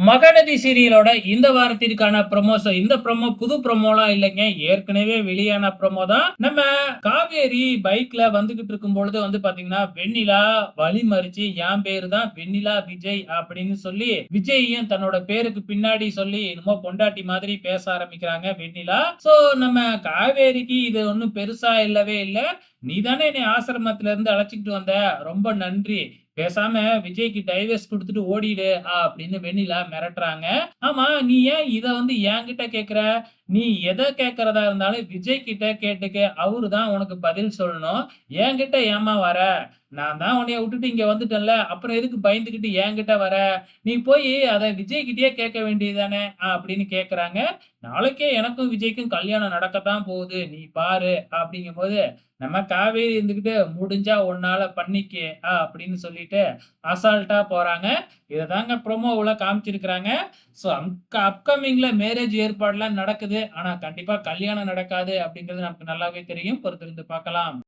மகாநதி சீரியலோட இந்த வாரத்திற்கான இந்த ப்ரோமோ புது ப்ரோமோலாம் இல்லைங்க. ஏற்கனவே வெளியான ப்ரோமோ தான். நம்ம காவேரி பைக்ல வந்துகிட்டு இருக்கும்பொழுது பாத்தீங்கன்னா, வெண்ணிலா வழிமறிச்சு என் பேரு தான் வெண்ணிலா விஜய் அப்படின்னு சொல்லி, விஜய்யும் தன்னோட பேருக்கு பின்னாடி சொல்லி என்னமோ பொண்டாட்டி மாதிரி பேச ஆரம்பிக்கிறாங்க வெண்ணிலா. சோ நம்ம காவேரிக்கு இது ஒண்ணும் பெருசா இல்லவே இல்ல. "நீ தானே என்னைய ஆசிரமத்துல இருந்து அழைச்சுக்கிட்டு வந்த. ரொம்ப நன்றி. பேசாம விஜய்க்கு டைவர்ஸ் குடுத்துட்டு ஓடிடு" அப்படின்னு வெண்ணிலா மிரட்டுறாங்க. ஆமா, நீ ஏன் இத என்கிட்ட கேட்கிற? நீ எத கேட்கிறதா இருந்தாலும் விஜய் கிட்ட கேட்டுக்க. அவரு தான் உனக்கு பதில் சொல்லணும். என்கிட்ட ஏம்மா வர? நான் தான் உன்னைய விட்டுட்டு இங்க வந்துட்டேன்ல. அப்புறம் எதுக்கு பயந்துகிட்டு என்கிட்ட வர? நீ போயி அத விஜய் கிட்டயே கேட்க வேண்டியது தானே! அப்படின்னு கேட்கறாங்க. நாளைக்கே எனக்கும் விஜய்க்கும் கல்யாணம் நடக்கத்தான் போகுது. நீ பாரு அப்படிங்கும்போது, நம்ம காவேரி இருந்துகிட்டு முடிஞ்சா உன்னால பண்ணிக்க அப்படின்னு சொல்லிட்டு அசால்ட்டா போறாங்க. இததாங்க ப்ரோமோவுல காமிச்சிருக்கிறாங்க. ஸோ அப்கமிங்ல மேரேஜ் ஏற்பாடுலாம் நடக்குது. ஆனா கண்டிப்பா கல்யாணம் நடக்காது அப்படிங்கிறது நமக்கு நல்லாவே தெரியும். பொறுத்திருந்து பார்க்கலாம்.